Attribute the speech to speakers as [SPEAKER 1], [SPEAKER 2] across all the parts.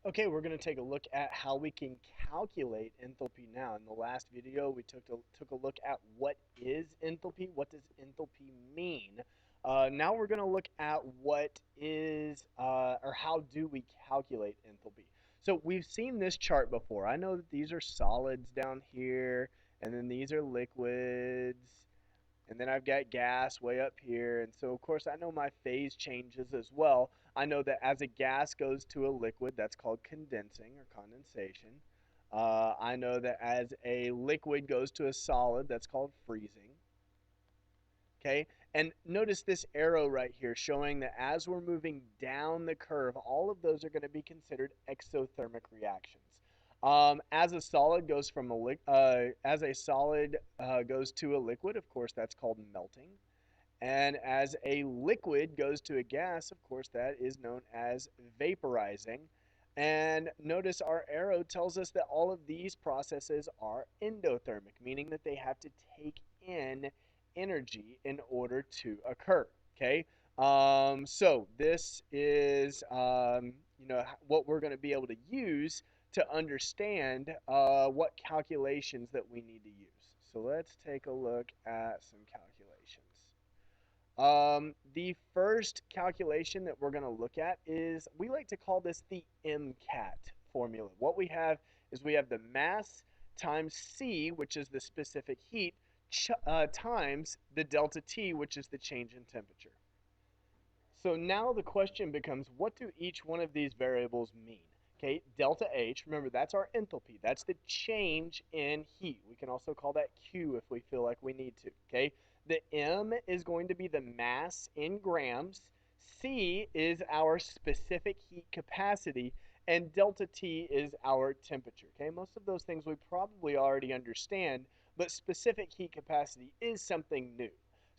[SPEAKER 1] Okay, we're going to take a look at how we can calculate enthalpy now. In the last video, we took a look at what is enthalpy, what does enthalpy mean. Now we're going to look at what is, or how do we calculate enthalpy. So we've seen this chart before. I know that these are solids down here, and then these are liquids, and then I've got gas way up here. And so, of course, I know my phase changes as well. I know that as a gas goes to a liquid, that's called condensing or condensation. I know that as a liquid goes to a solid, that's called freezing. Okay, and notice this arrow right here showing that as we're moving down the curve, all of those are going to be considered exothermic reactions. As a solid goes from as a solid goes to a liquid, of course, that's called melting. And as a liquid goes to a gas, of course, that is known as vaporizing. And notice our arrow tells us that all of these processes are endothermic, meaning that they have to take in energy in order to occur. Okay, so this is what we're going to be able to use to understand what calculations that we need to use. So let's take a look at some calculations. The first calculation that we're going to look at is, we like to call this the Mcat formula. What we have is we have the mass times C, which is the specific heat, times the delta T, which is the change in temperature. So now the question becomes, what do each one of these variables mean? Okay, delta H, remember that's our enthalpy. That's the change in heat. We can also call that Q if we feel like we need to. Okay, the M is going to be the mass in grams. C is our specific heat capacity, and delta T is our temperature. Okay, most of those things we probably already understand, but specific heat capacity is something new.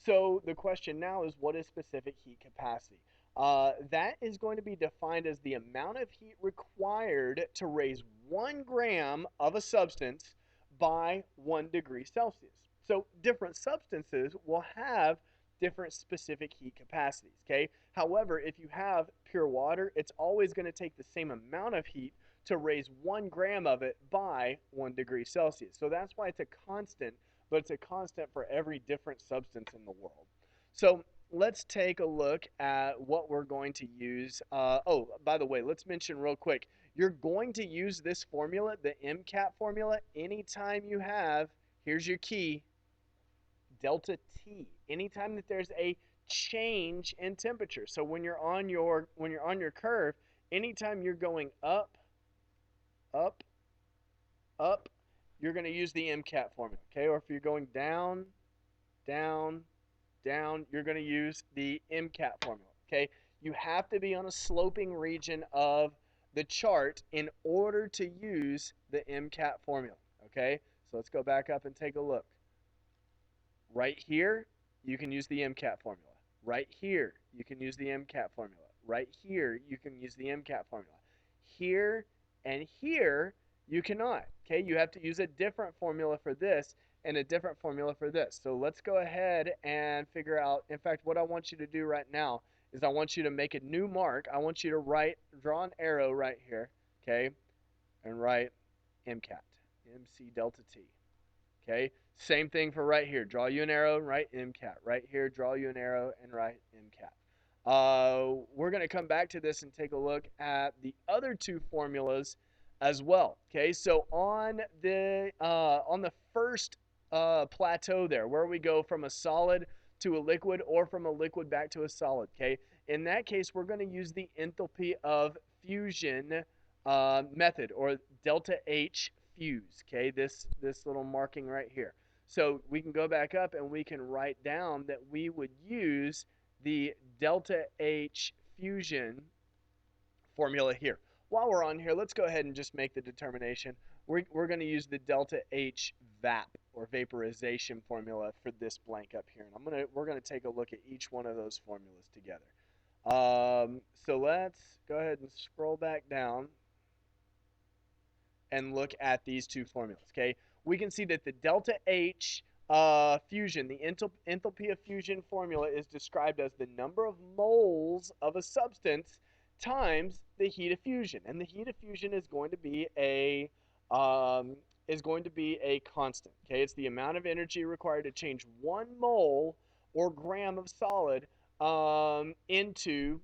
[SPEAKER 1] So the question now is, what is specific heat capacity? That is going to be defined as the amount of heat required to raise 1 gram of a substance by 1 degree Celsius. So different substances will have different specific heat capacities. Okay. However, if you have pure water, it's always going to take the same amount of heat to raise 1 gram of it by 1 degree Celsius. So that's why it's a constant, but it's a constant for every different substance in the world. So let's take a look at what we're going to use. Oh, by the way, let's mention real quick, you're going to use this formula, the Mcat formula, anytime you have, here's your key, delta T. Anytime that there's a change in temperature. So when you're on your curve, anytime you're going up, up, up, you're going to use the Mcat formula, okay? Or if you're going down, down, down, you're going to use the Mcat formula, okay? You have to be on a sloping region of the chart in order to use the Mcat formula, okay? So let's go back up and take a look. Right here, you can use the Mcat formula. Right here, you can use the Mcat formula. Right here, you can use the Mcat formula. Here and here, you cannot. Okay, you have to use a different formula for this and a different formula for this. So let's go ahead and figure out. In fact, what I want you to do right now is I want you to make a new mark. I want you to draw an arrow right here, okay, and write MCAT, MC delta T. Okay, same thing for right here. Draw you an arrow and write MCAT. Right here, draw you an arrow and write MCAT. We're going to come back to this and take a look at the other two formulas as well. Okay, so on the first plateau there, where we go from a solid to a liquid or from a liquid back to a solid. Okay, in that case, we're going to use the enthalpy of fusion method, or delta H fuse. Okay, this little marking right here. So we can go back up and we can write down that we would use the delta H fusion formula here. While we're on here, let's go ahead and just make the determination. We're going to use the delta H vap, or vaporization formula, for this blank up here. And we're going to take a look at each one of those formulas together. So let's go ahead and scroll back down and look at these two formulas. Okay, we can see that the delta H fusion, the enthalpy of fusion formula, is described as the number of moles of a substance times the heat of fusion, and the heat of fusion is going to be a um, constant. Okay, it's the amount of energy required to change 1 mole or gram of solid into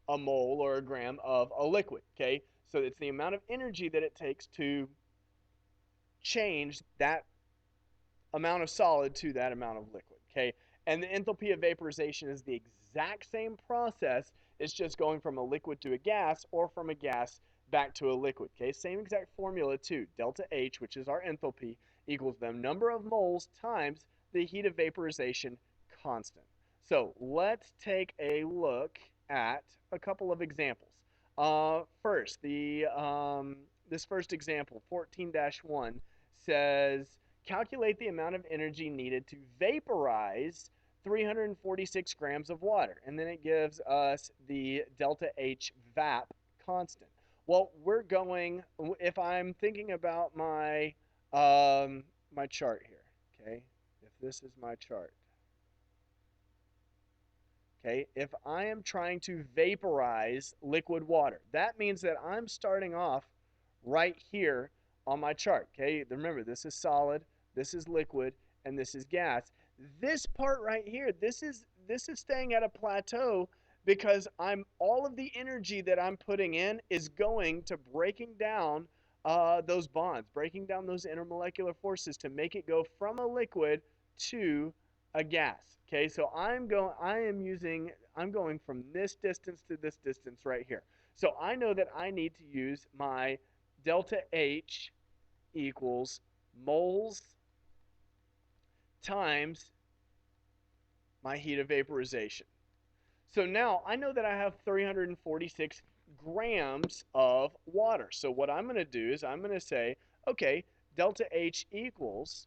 [SPEAKER 1] a mole or a gram of a liquid. Okay, so it's the amount of energy that it takes to change that amount of solid to that amount of liquid. Okay, and the enthalpy of vaporization is the exact same process. It's just going from a liquid to a gas or from a gas back to a liquid. Okay, same exact formula too. Delta H, which is our enthalpy, equals the number of moles times the heat of vaporization constant. So let's take a look at a couple of examples. First, this first example, 14-1, says calculate the amount of energy needed to vaporize 346 grams of water. And then it gives us the delta H vap constant. Well, we're going, if I'm thinking about my chart here, okay, if this is my chart, okay, if I am trying to vaporize liquid water, that means that I'm starting off right here on my chart. Okay, remember, this is solid, this is liquid, and this is gas. This part right here, this is staying at a plateau because I'm all of the energy that I'm putting in is going to breaking down those bonds, breaking down those intermolecular forces to make it go from a liquid to a gas. Okay, so I'm going from this distance to this distance right here. So I know that I need to use my delta H equals moles times my heat of vaporization. So now I know that I have 346 grams of water. So what I'm going to do is I'm going to say, okay, delta H equals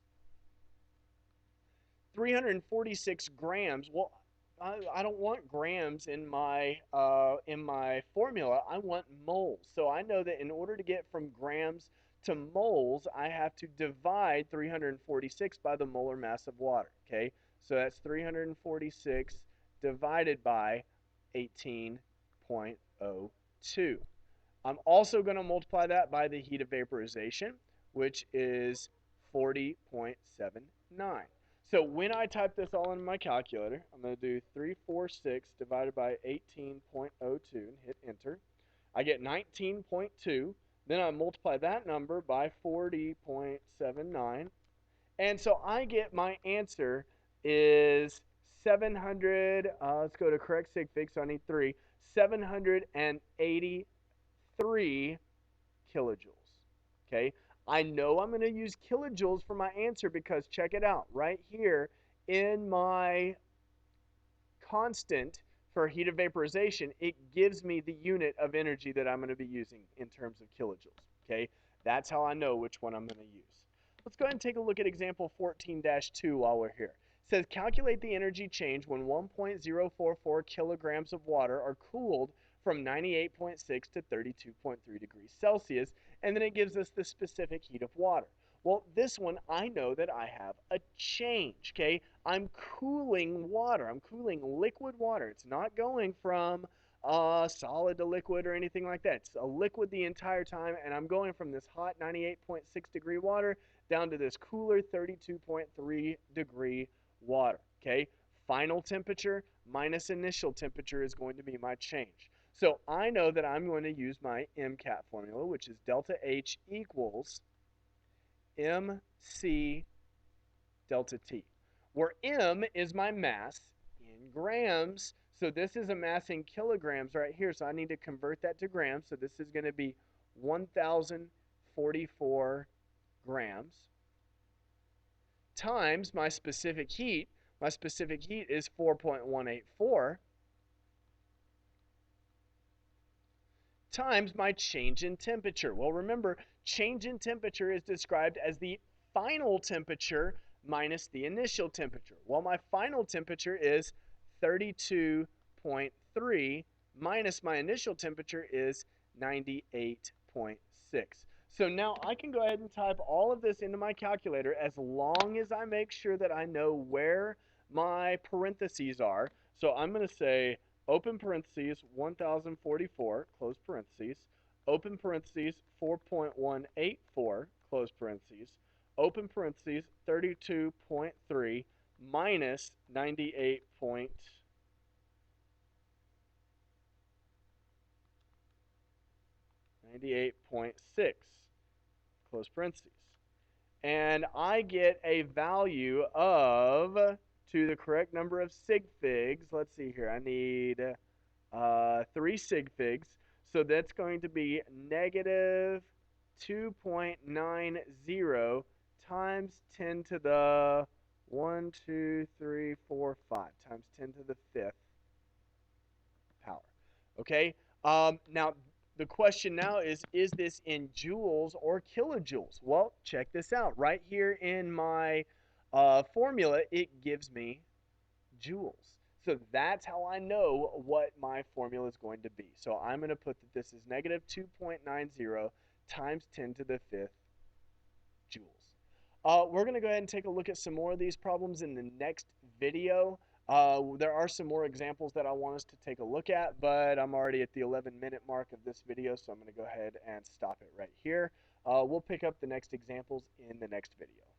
[SPEAKER 1] 346 grams. Well, I don't want grams in my formula. I want moles. So I know that in order to get from grams to moles, I have to divide 346 by the molar mass of water. Okay, so that's 346 divided by 18.02. I'm also going to multiply that by the heat of vaporization, which is 40.79. So when I type this all in my calculator, I'm going to do 346 divided by 18.02 and hit enter. I get 19.2. Then I multiply that number by 40.79. And so I get my answer is 700, let's go to correct sig fig, so I need 3, 783 kilojoules. Okay, I know I'm going to use kilojoules for my answer because check it out right here in my constant for heat of vaporization, it gives me the unit of energy that I'm going to be using in terms of kilojoules. Okay, that's how I know which one I'm going to use. Let's go ahead and take a look at example 14-2 while we're here. It says calculate the energy change when 1.044 kilograms of water are cooled from 98.6 to 32.3 degrees Celsius, and then it gives us the specific heat of water. Well, this one, I know that I have a change, okay? I'm cooling water. I'm cooling liquid water. It's not going from solid to liquid or anything like that. It's a liquid the entire time, and I'm going from this hot 98.6 degree water down to this cooler 32.3 degree water, okay? Final temperature minus initial temperature is going to be my change. So I know that I'm going to use my Mcat formula, which is delta H equals mc delta T, where m is my mass in grams. So this is a mass in kilograms right here. So I need to convert that to grams. So this is going to be 1,044 grams times my specific heat. My specific heat is 4.184 times my change in temperature. Well, remember, change in temperature is described as the final temperature minus the initial temperature. Well, my final temperature is 32.3 minus my initial temperature is 98.6. So now I can go ahead and type all of this into my calculator as long as I make sure that I know where my parentheses are. So I'm going to say open parentheses, 1044, close parentheses, open parentheses, 4.184, close parentheses, open parentheses, 32.3 minus 98.6, close parentheses. And I get a value of, to the correct number of sig figs, let's see here, I need 3 sig figs, so that's going to be negative 2.90 times 10 to the 1, 2, 3, 4, 5 times 10 to the 5th power. Okay. Now the question now is this in joules or kilojoules? Well, check this out. Right here in my formula, it gives me joules. So that's how I know what my formula is going to be. So I'm going to put that this is negative 2.90 times 10 to the 5th joules. We're going to go ahead and take a look at some more of these problems in the next video. There are some more examples that I want us to take a look at, but I'm already at the 11-minute mark of this video, so I'm going to go ahead and stop it right here. We'll pick up the next examples in the next video.